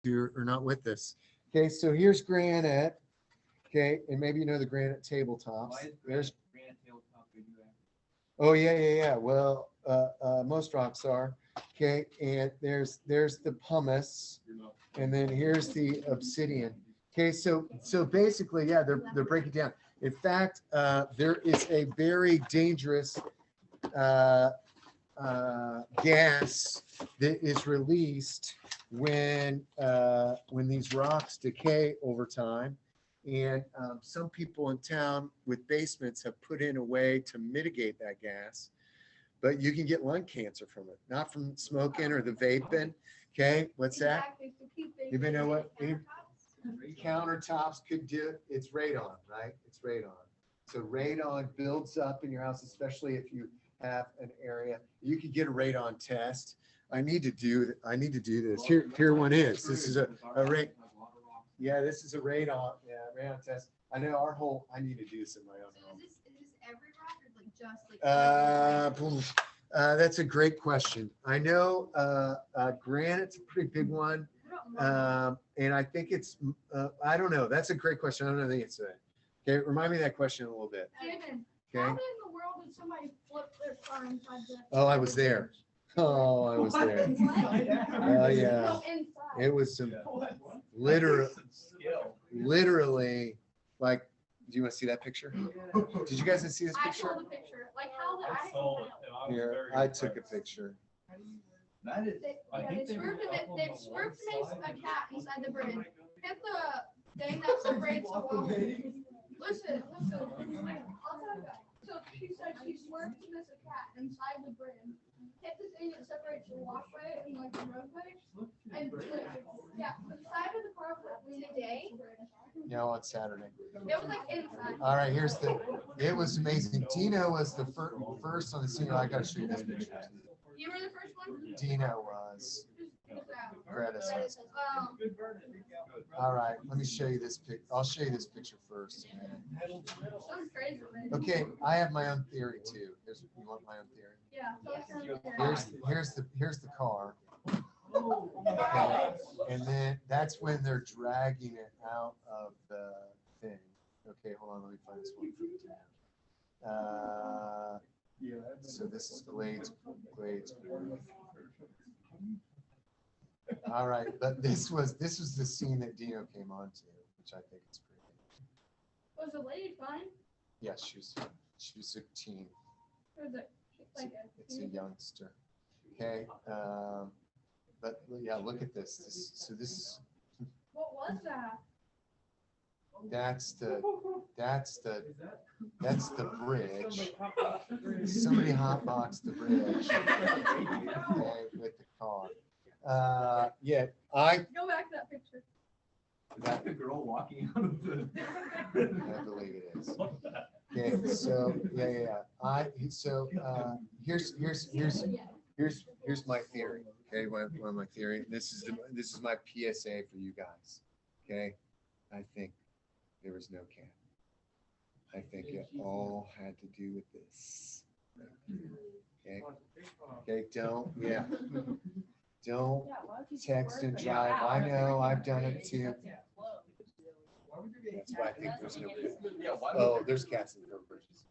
who are not with us. Okay, so here's granite. Okay, and maybe you know the granite tabletops. There's. Oh yeah. Well, most rocks are. Okay, and there's the pumice, and then here's the obsidian. Okay, so basically, yeah, they're breaking down. In fact, there is a very dangerous gas that is released when these rocks decay over time. And some people in town with basements have put in a way to mitigate that gas, but you can get lung cancer from it, not from smoking or the vaping. Okay, what's that? You know what? Countertops could do it. It's radon, right? It's radon. So radon builds up in your house, especially if you have an area. You could get a radon test. I need to do this. Here one is. This is a rate. Yeah, this is a radon. Yeah, radon test. I know I need to do this in my own home. So is this every rock or like just like? That's a great question. I know granite's a pretty big one. And I think it's, I don't know. That's a great question. I don't know the answer to that. Okay, remind me of that question a little bit. Kevin, okay. How in the world did somebody flip their car inside the? Oh, I was there. Oh, I was there. Oh, yeah. No, inside. It was some literally, like, do you want to see that picture? Did you guys see this I picture? saw the picture. Like how the I saw it, and I was Here, very I took a impressed. picture. That is, I think they they were swerved up on they the swerved to west make side. a cat inside the bridge. Hit the thing that separates the wall. Listen. I'll tell you. So she said she swerved to miss a cat inside the bridge. Hit the thing that separates the walkway and like the roadway. And yeah, the side of the car was today. No, on Saturday. It was like inside. All right, it was amazing. Dino was the first on the scene. I gotta show you this picture. You were the first one? Dino was. Greta's That was. is, All right, let me show you this pic. I'll show you this picture first. sounds crazy, man. Okay, I have my own theory too. You want my own theory? Yeah. Here's the car. Okay, and then that's when they're dragging it out of the thing. Okay, hold on, let me find this one for you. So this is Glades. All right, but this was the scene that Dino came on to, which I think is pretty. Was the lady fine? Yes, she was a teen. Or was it like It's a youngster. Okay, but yeah, look at this. This is. What was that? That's the bridge. Somebody hotboxed the bridge, okay, with the car. Yeah, Go back to that picture. That's the girl walking out of the. I believe it is. Okay, so yeah. Here's my theory. Okay, one of my theory. This is my PSA for you guys. Okay, I think there was no cat. I think it all had to do with this. Okay, don't text and drive. I know, I've done it too. That's why I think there's no cat. Oh, there's cats in the bridges.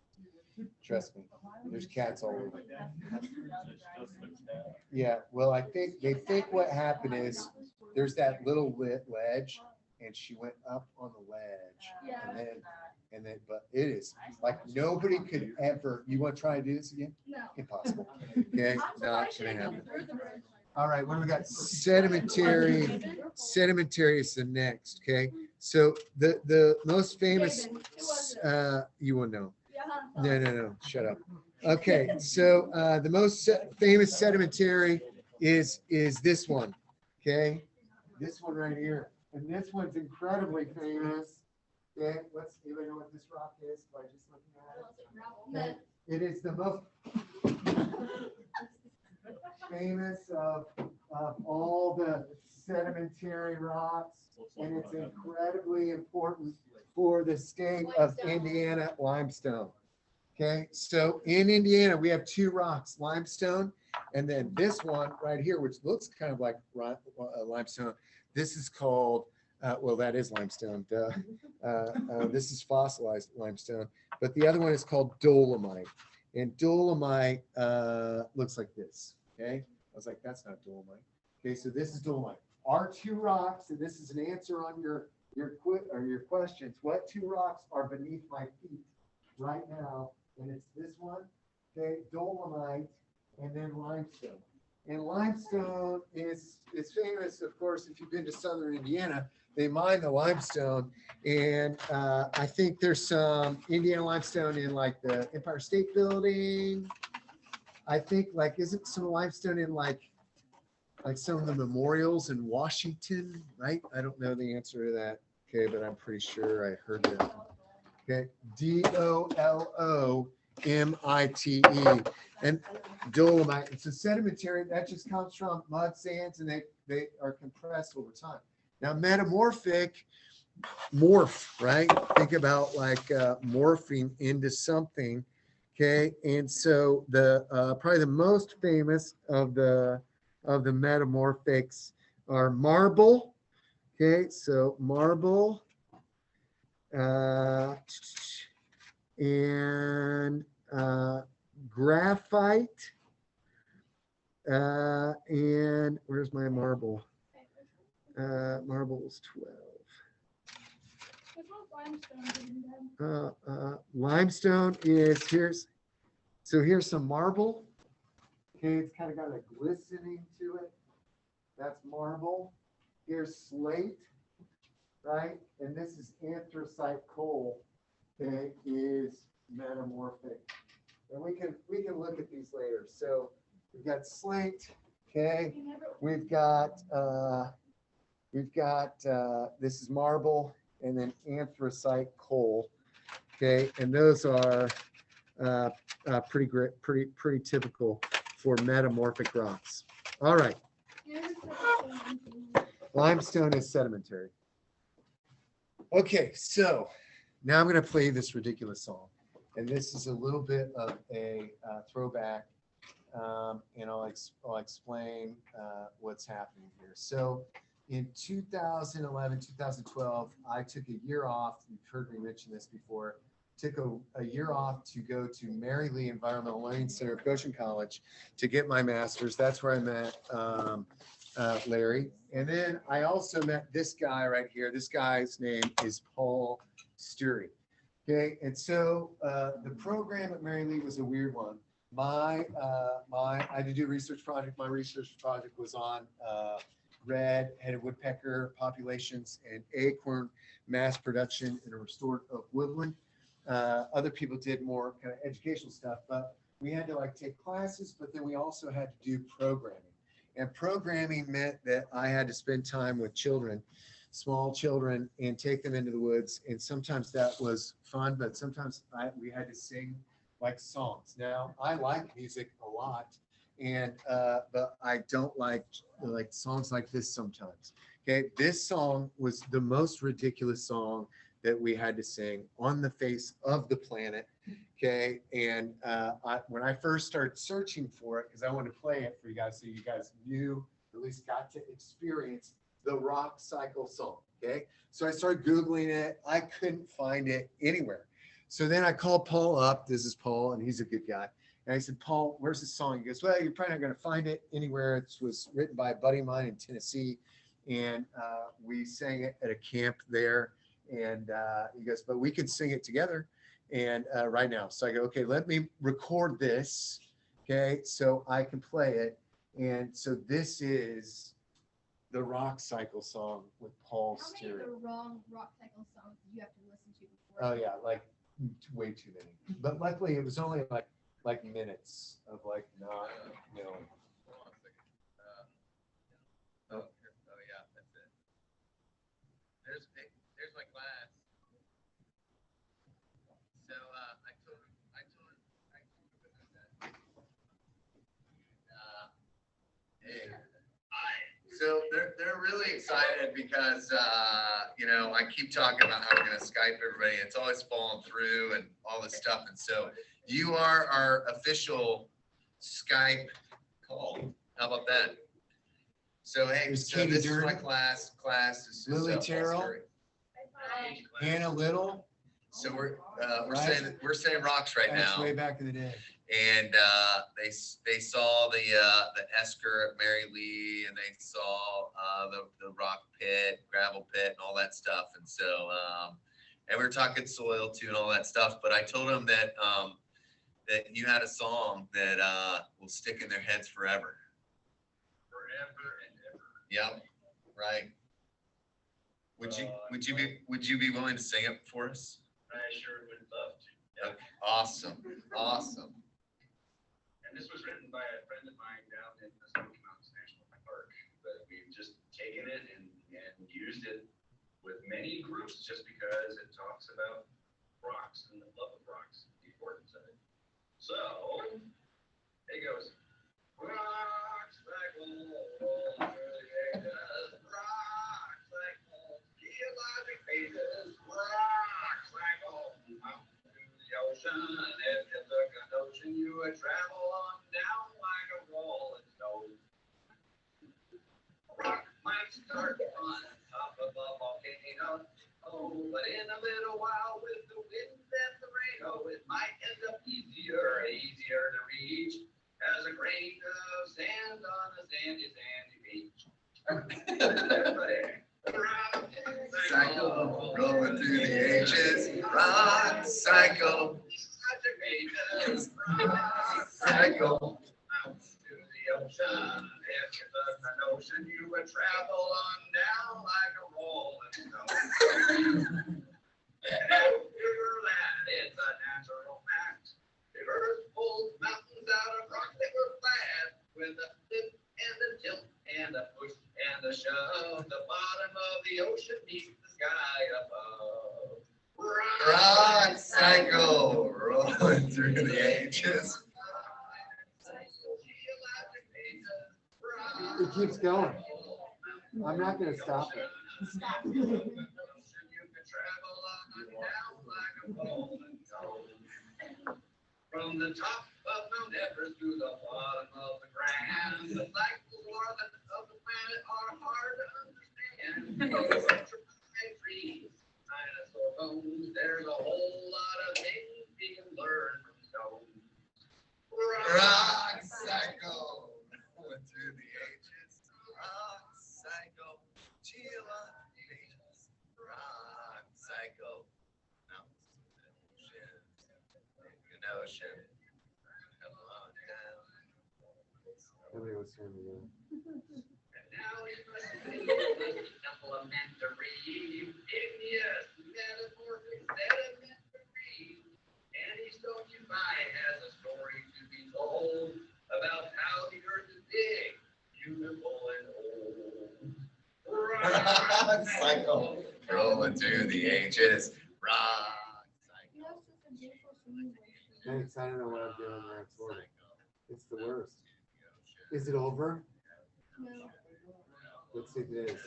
Trust me, there's cats all over. Yeah, well, they think what happened is there's that little ledge, and she went up on the ledge, and then, but it is like nobody could ever. You want to try and do this again? No. Impossible. Okay, not gonna happen. All right, what do we got? Sedimentary is the next. Okay, so the most famous. You will know. No, shut up. Okay, so the most famous sedimentary is this one. Okay, this one right here, and this one's incredibly famous. Okay, anybody know what this rock is by just looking at it? It is the most famous of all the sedimentary rocks, and it's incredibly important for the state of Indiana, limestone. Okay, so in Indiana, we have two rocks, limestone, and then this one right here, which looks kind of like limestone. This is called, well, that is limestone. Duh. This is fossilized limestone, but the other one is called dolomite. And dolomite looks like this. Okay, I was like, that's not dolomite. Okay, so this is dolomite. Our two rocks, and this is an answer on your questions. What two rocks are beneath my feet right now? And it's this one, okay, dolomite, and then limestone. And limestone is famous, of course, if you've been to southern Indiana, they mine the limestone. And I think there's some Indiana limestone in like the Empire State Building. I think like, isn't some limestone in like some of the memorials in Washington, right? I don't know the answer to that. Okay, but I'm pretty sure I heard that. Okay, Dolomite. And dolomite, it's a sedimentary that just comes from mud sands, and they are compressed over time. Now metamorphic, morph, right? Think about like morphing into something. Okay, and so the probably the most famous of the metamorphics are marble. Okay, so marble, and graphite, and where's my marble? Marble is 12. Limestone is here's some marble. Okay, it's kind of got a glistening to it. That's marble. Here's slate, right? And this is anthracite coal. Okay, is metamorphic. And we can look at these later. So we've got slate. Okay, we've got this is marble, and then anthracite coal. Okay, and those are pretty typical for metamorphic rocks. All right. Limestone is sedimentary. Okay, so now I'm going to play this ridiculous song, and this is a little bit of a throwback, and I'll explain what's happening here. So in 2011, 2012, I took a year off. You've heard me mention this before. Took a year off to go to Mary Lee Environmental Learning Center at Goshen College to get my master's. That's where I met Larry. And then I also met this guy right here. This guy's name is Paul Sturry. Okay, and so the program at Mary Lee was a weird one. I had to do a research project. My research project was on red-headed woodpecker populations and acorn mass production in a restored oak woodland. Other people did more kind of educational stuff, but we had to like take classes, but then we also had to do programming. And programming meant that I had to spend time with children, small children, and take them into the woods. And sometimes that was fun, but sometimes we had to sing like songs. Now, I like music a lot, and but I don't like songs like this sometimes. Okay, this song was the most ridiculous song that we had to sing on the face of the planet. Okay, and when I first started searching for it, because I wanted to play it for you guys, so you guys knew, at least got to experience the rock cycle song. Okay, so I started Googling it. I couldn't find it anywhere. So then I called Paul up. This is Paul, and he's a good guy. And I said, Paul, where's the song? He goes, well, you're probably not going to find it anywhere. It was written by a buddy of mine in Tennessee, and we sang it at a camp there. And he goes, but we could sing it together and right now. So I go, okay, let me record this, okay, so I can play it. And so this is the rock cycle song with Paul Sturry. How many of the wrong rock cycle songs did you have to listen to before? Oh yeah, like way too many. But luckily it was only like minutes of like not, you know. Oh yeah, that's it. There's my class. So I told him that. Hey, so they're really excited because you know, I keep talking about how we're gonna Skype everybody. It's always falling through and all this stuff, and so you are our official Skype call. How about that? So hey, There's so Katie this is my Durden. class. Class is Lily Paul Terrell. Scurry. Hannah Little. So we're Right. saying rocks right That's now. way back in the day. And they saw the esker at Mary Lee, and they saw the rock pit, gravel pit, and all that stuff. And so and we were talking soil too and all that stuff. But I told them that that you had a song that will stick in their heads forever. Forever and ever. Yep. Right. Would you be willing to sing it for us? I sure would love to. Yeah. Okay. Awesome. Awesome. And this was written by a friend of mine down in the Smoky Mountains National Park. But we've just taken it and used it with many groups just because it talks about rocks and the love of rocks, the importance of it. So, it goes. Rocks like old, rocks like old, geologic phases, rocks like old, out to the ocean, if you took an ocean, you would travel on down like a rolling stone. Rock might start on top of a volcano, oh, but in a little while with the wind and the rain, oh, it might end up easier to reach as a grain of sand on a sandy beach. Cycle, rolling through the ages. Rock cycle. Rock cycle. Out to the ocean. If you took an ocean, you would travel on down like a rolling stone. And after that, it's a natural fact. The earth pulls mountains out of rock that were flat with a flip and a tilt and a push and a shove. The bottom of the ocean meets the sky above. Rock cycle, rolling through the ages. It keeps going. I'm not going to stop it. From the top of Mount Everest to the bottom of the ground, the cycles of the planet are hard to understand. Trees, dinosaur bones, there's a whole lot of things we can learn from stones. Rock cycle, rolling through the ages. Rock cycle, geologic ages. Rock cycle, mountains and ocean. Come on down. Nobody was hearing me yet. And now it must be supplementary, igneous, metamorphic, sedimentary. Any stone you find has a story to be told about how the earth is big, beautiful, and old. Rock cycle, rolling through the ages. Rock cycle. Thanks. I don't know what I'm doing there. It's horrible. It's the worst. Is it over? No. Let's see if it is.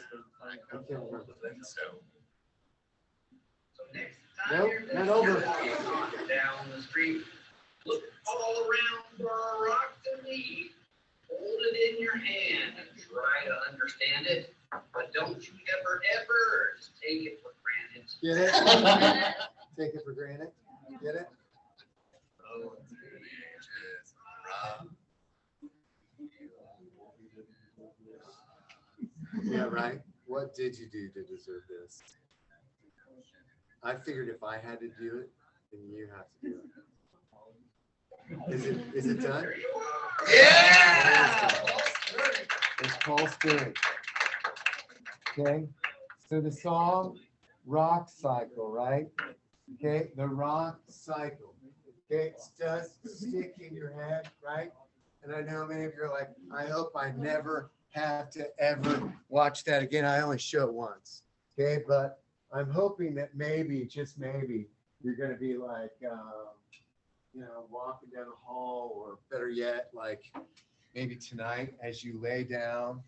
I can't remember. So, Next time Nope, you're not over. down the street, look all around for a rock to meet. Hold it in your hand and try to understand it, but don't you ever just take it for granted. Get it? Take it for granted. Get it? rolling through the ages. Rock. Yeah, right. What did you do to deserve this? I figured if I had to do it, then you have to do it. Is it done? There you are. Yeah! It's Paul Spirit. Okay. So the song Rock Cycle, right? Okay, the rock cycle. Okay, it does stick in your head, right? And I know many of you are like, I hope I never have to ever watch that again. I only show it once. Okay, but I'm hoping that maybe, just maybe, you're going to be like, walking down the hall, or better yet, like maybe tonight as you lay down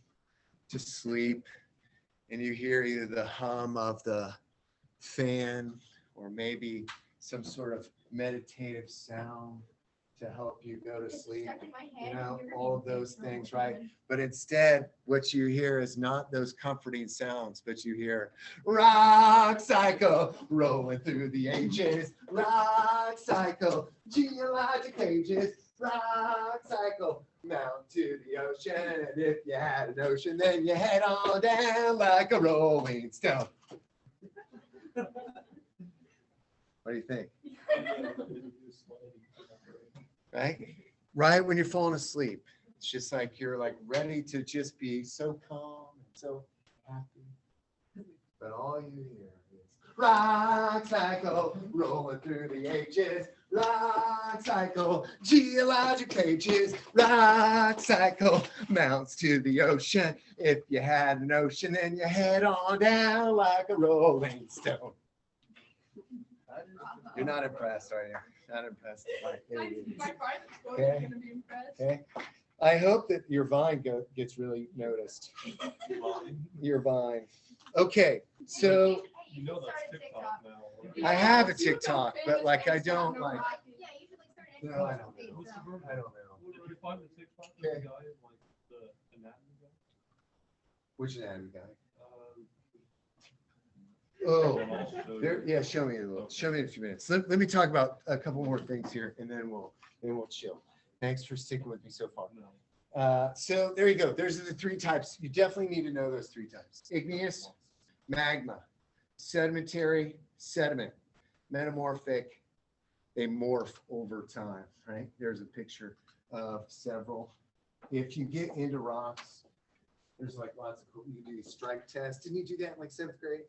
to sleep and you hear either the hum of the fan or maybe some sort of meditative sound to help you go to sleep, Stuck in my head you know, and you're all of eating those it. things, right? But instead, what you hear is not those comforting sounds, but you hear rock cycle rolling through the ages, rock cycle, geologic ages, rock cycle, mountain to the ocean. And if you had an ocean, then you head on down like a rolling stone. What do you think? Right? Right when you're falling asleep. It's just like you're like ready to just be so calm and so happy. But all you hear is rock cycle rolling through the ages, rock cycle, geologic ages, rock cycle, mountains to the ocean. If you had an ocean, then you head on down like a rolling stone. You're not impressed, are you? Not impressed. Okay. Okay. I hope that your vine gets really noticed. Your vine. Okay, so You know that's TikTok now. I have a TikTok, but like I don't like. Yeah, you should like start an No, I exercise don't know. page. I don't know. Did you find the TikTok of Okay. the guy, like the anatomy guy? Which anatomy guy? Um, Oh, and also- there. Yeah, show me in a little. Show me in a few minutes. Let me talk about a couple more things here, and then we'll chill. Thanks for sticking with me so far. No. So there you go. Those are the three types. You definitely need to know those three types: igneous, magma, sedimentary, sediment, metamorphic. They morph over time, right? There's a picture of several. If you get into rocks, there's like lots of cool. You can do a strike test. Didn't you do that in like 7th grade?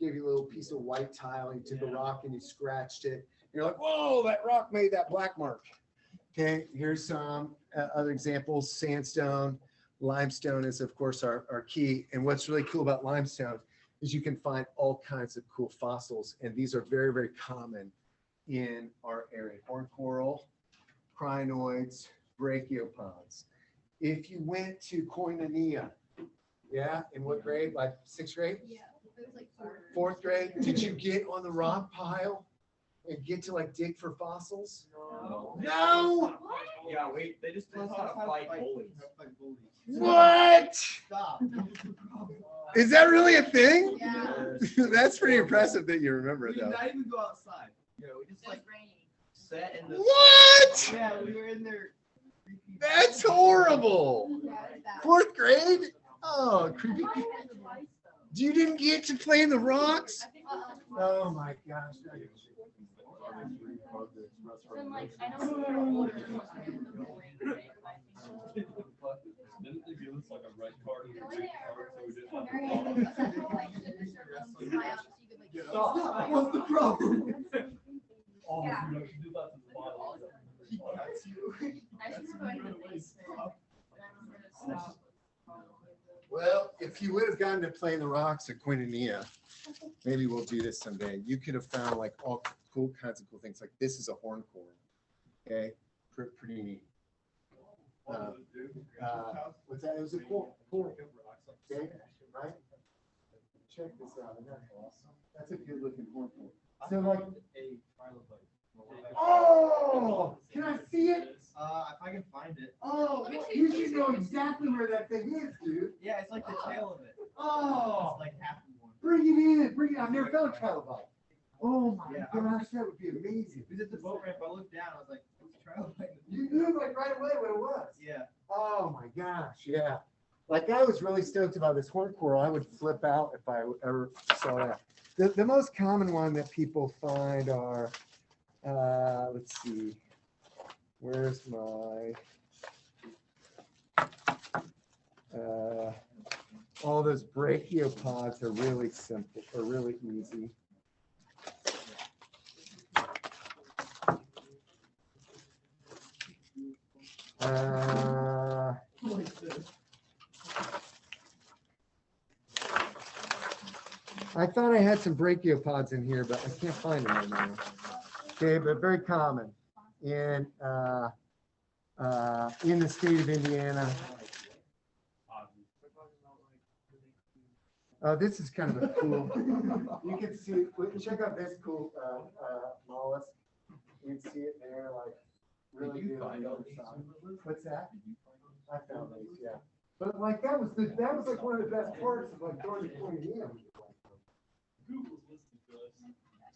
Gave you a little piece of white tile. You took a rock and you scratched it. You're like, whoa, that rock made that black mark. Okay, here's some other examples. Sandstone, limestone is of course our key. And what's really cool about limestone is you can find all kinds of cool fossils. And these are very, very common in our area. Horn coral, crinoids, brachiopods. If you went to Koinonia, yeah, in what grade? Like 6th grade? Yeah, it was like 4th grade? Did you get on the rock pile and get to like dig for fossils? No! Yeah, wait, they just taught us how to fight bullies. What? Stop. Is that really a thing? Yeah. That's pretty impressive that you remember We it did though. not even go outside. Yeah, we just like sat in the. What? Yeah, we were in there. That's horrible. Yeah, it was bad. 4th grade? Oh, creepy. You didn't get to play in the rocks? Oh my gosh. Didn't they give us like a red card and a Go in green there. card so we didn't have to Stop. What's the problem? Oh, Yeah. you know, you do that to the bottom. Well, if you would have gotten to play in the rocks at Koinonia, maybe we'll do this someday. You could have found like all cool kinds of cool things. Like this is a horn coral. Okay, pretty neat. What's that? It was a coral. Okay, right? Check this out. Isn't that awesome? That's a good looking horn coral. So like, oh, can I see it? If I can find it. Oh, Let me see. you should know exactly where that thing is, dude. Yeah, it's like the tail of it. Oh, It's like half of one. bring it in, bring it. I've never found a trilobite. Oh my Yeah, gosh, that would be amazing. We did the boat ramp. I looked down. I was like, "What's trilobite?" You knew like right away what it was. Yeah. Oh my gosh, yeah. Like I was really stoked about this horn coral. I would flip out if I ever saw that. The most common one that people find are, let's see, where's my, all those brachiopods are really simple, or really easy. I thought I had some brachiopods in here, but I can't find them right now. Okay, but very common in the state of Indiana. This is kind of a cool. You can see. Check out this cool mollusk. You can see it there, like really do. What's that? I found these, yeah. But like that was like one of the best parts of like going to Koinonia. Google's listening to us.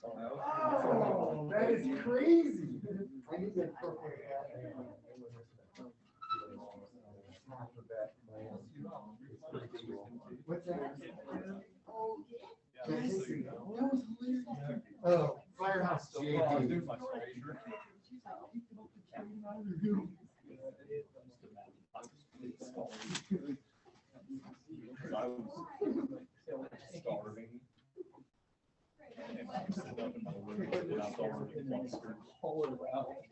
Oh, that is crazy. I need to incorporate that. Half of that plan. It's pretty cool. What's that? Oh, Firehouse JD.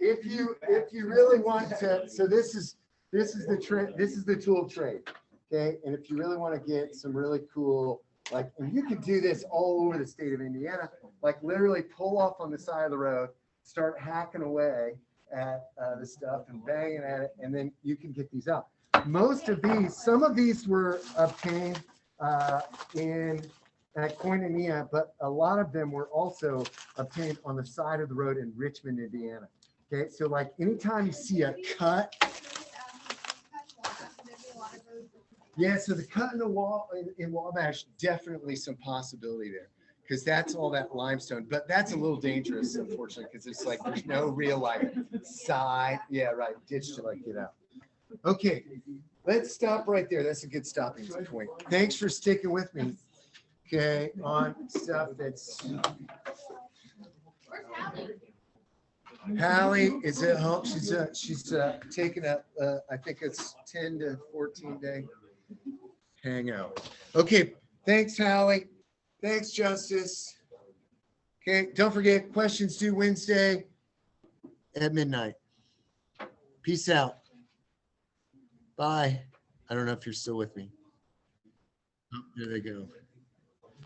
If you really want to, so this is the tool trade, okay? And if you really want to get some really cool, like, and you can do this all over the state of Indiana, like literally pull off on the side of the road, start hacking away at the stuff and banging at it, and then you can get these out. Some of these were obtained at Koinonia, but a lot of them were also obtained on the side of the road in Richmond, Indiana. Okay, so like anytime you see a cut, yeah, so the cut in the wall in Wabash, definitely some possibility there, because that's all that limestone, but that's a little dangerous, unfortunately, because it's like there's no real like side, yeah, right, ditch to like get out. Okay, let's stop right there. That's a good stopping point. Thanks for sticking with me. Okay, on stuff that's. Where's Hallie? Hallie is at home. She's taking a I think it's 10 to 14 day hangout. Okay, thanks Hallie. Thanks Justice. Okay, don't forget questions due Wednesday at midnight. Peace out. Bye. I don't know if you're still with me. Oh, there they go.